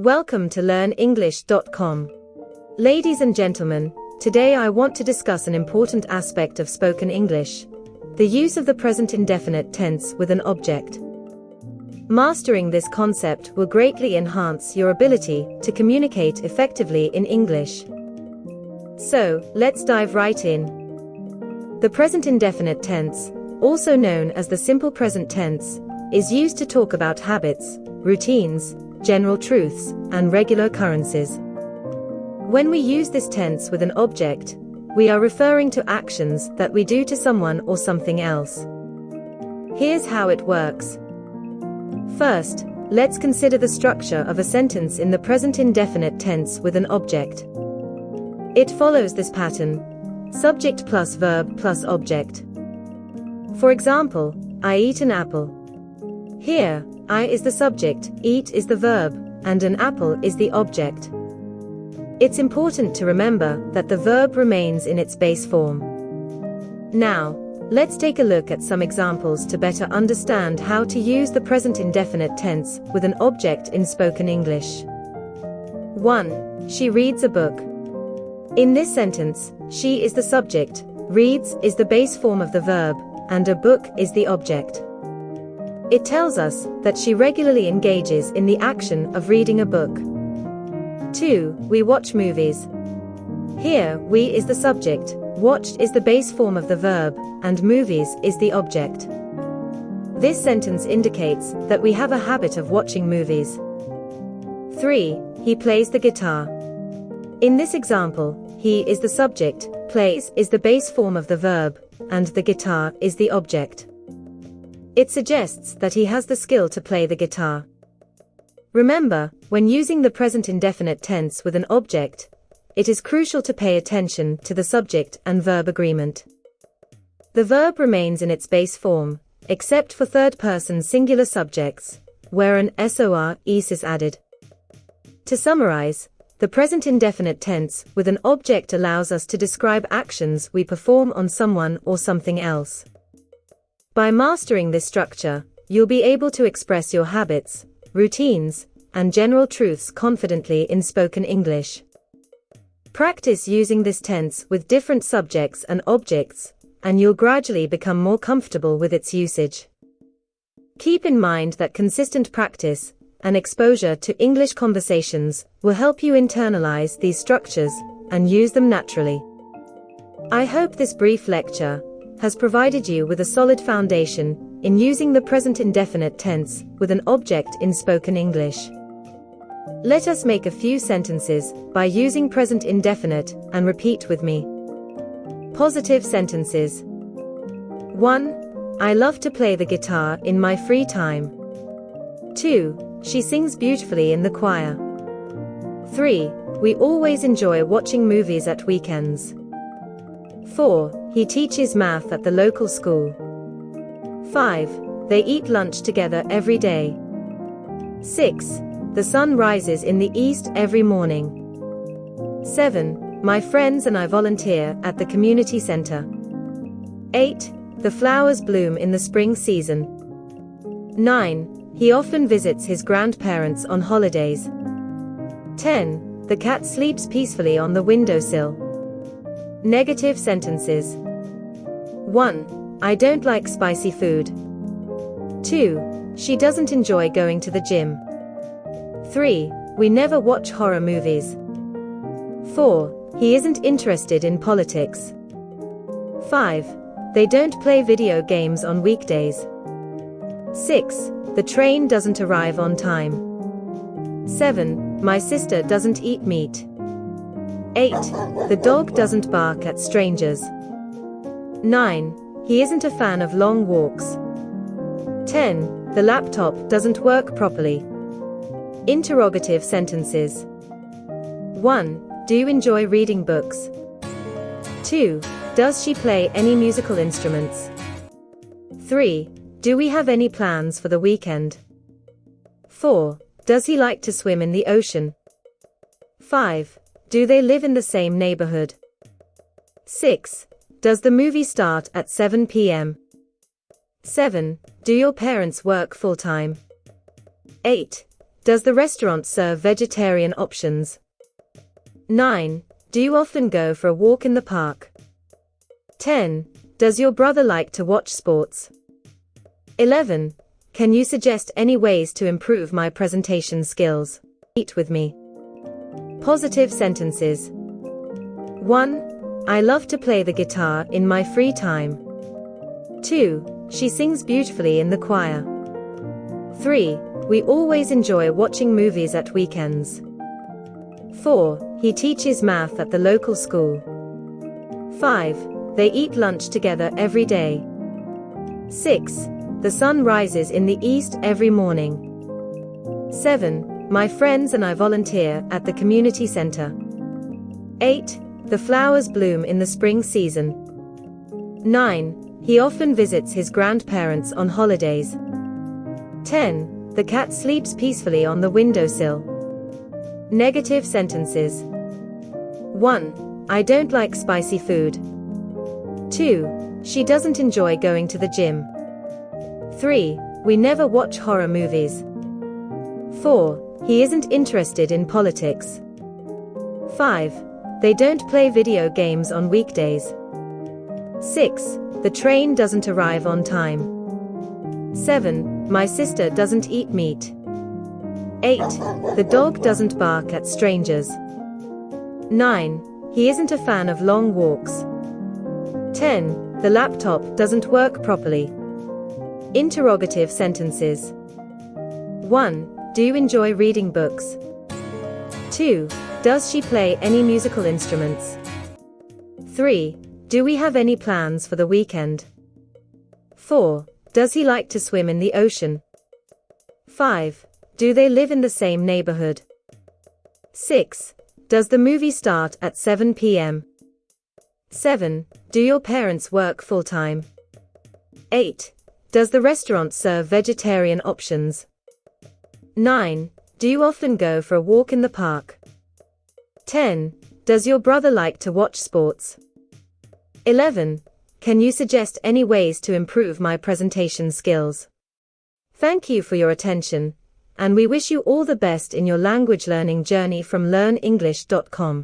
Welcome to learnenglish.com. Ladies and gentlemen, today I want to discuss an important aspect of spoken English: the use of the present indefinite tense with an object. Mastering this concept will greatly enhance your ability to communicate effectively in English. So, let's dive right in. The present indefinite tense, also known as the simple present tense, is used to talk about habits, routines, general truths, and regular occurrences. When we use this tense with an object, we are referring to actions that we do to someone or something else. Here's how it works. First, let's consider the structure of a sentence in the present indefinite tense with an object. It follows this pattern: subject plus verb plus object. For example, I eat an apple. Here, I is the subject, eat is the verb, and an apple is the object. It's important to remember that the verb remains in its base form. Now, let's take a look at some examples to better understand how to use the present indefinite tense with an object in spoken English. 1. She reads a book. In this sentence, she is the subject, reads is the base form of the verb, and a book is the object. It tells us that she regularly engages in the action of reading a book. 2. We watch movies. Here, we is the subject, watched is the base form of the verb, and movies is the object. This sentence indicates that we have a habit of watching movies. 3. He plays the guitar. In this example, he is the subject, plays is the base form of the verb, and the guitar is the object. It suggests that he has the skill to play the guitar. Remember, when using the present indefinite tense with an object, it is crucial to pay attention to the subject and verb agreement. The verb remains in its base form, except for third-person singular subjects, where an SOR-ES is added. To summarize, the present indefinite tense with an object allows us to describe actions we perform on someone or something else. By mastering this structure, you'll be able to express your habits, routines, and general truths confidently in spoken English. Practice using this tense with different subjects and objects, and you'll gradually become more comfortable with its usage. Keep in mind that consistent practice and exposure to English conversations will help you internalize these structures and use them naturally. I hope this brief lecture has provided you with a solid foundation in using the present indefinite tense with an object in spoken English. Let us make a few sentences by using present indefinite and repeat with me. Positive sentences. 1. I love to play the guitar in my free time. 2. She sings beautifully in the choir. 3. We always enjoy watching movies at weekends. 4. He teaches math at the local school. 5. They eat lunch together every day. 6. The sun rises in the east every morning. 7. My friends and I volunteer at the community center. 8. The flowers bloom in the spring season. 9. He often visits his grandparents on holidays. 10. The cat sleeps peacefully on the windowsill. Negative sentences. 1. I don't like spicy food. 2. She doesn't enjoy going to the gym. 3. We never watch horror movies. 4. He isn't interested in politics. 5. They don't play video games on weekdays. 6. The train doesn't arrive on time. 7. My sister doesn't eat meat. 8. The dog doesn't bark at strangers. 9. He isn't a fan of long walks. 10. The laptop doesn't work properly. Interrogative sentences. 1. Do you enjoy reading books? 2. Does she play any musical instruments? 3. Do we have any plans for the weekend? 4. Does he like to swim in the ocean? 5. Do they live in the same neighborhood? 6. Does the movie start at 7 p.m.? 7. Do your parents work full-time? 8. Does the restaurant serve vegetarian options? 9. Do you often go for a walk in the park? 10. Does your brother like to watch sports? 11. Can you suggest any ways to improve my presentation skills? Eat with me. Positive sentences. 1. I love to play the guitar in my free time. 2. She sings beautifully in the choir. 3. We always enjoy watching movies at weekends. 4. He teaches math at the local school. 5. They eat lunch together every day. 6. The sun rises in the east every morning. 7. My friends and I volunteer at the community center. 8. The flowers bloom in the spring season. 9. He often visits his grandparents on holidays. 10. The cat sleeps peacefully on the windowsill. Negative sentences. 1. I don't like spicy food. 2. She doesn't enjoy going to the gym. 3. We never watch horror movies. 4. He isn't interested in politics. 5. They don't play video games on weekdays. 6. The train doesn't arrive on time. 7. My sister doesn't eat meat. 8. The dog doesn't bark at strangers. 9. He isn't a fan of long walks. 10. The laptop doesn't work properly. Interrogative sentences. 1. Do you enjoy reading books? 2. Does she play any musical instruments? 3. Do we have any plans for the weekend? 4. Does he like to swim in the ocean? 5. Do they live in the same neighborhood? 6. Does the movie start at 7 p.m.? 7. Do your parents work full-time? 8. Does the restaurant serve vegetarian options? 9. Do you often go for a walk in the park? 10. Does your brother like to watch sports? 11. Can you suggest any ways to improve my presentation skills? Thank you for your attention, and we wish you all the best in your language learning journey from learnenglish.com.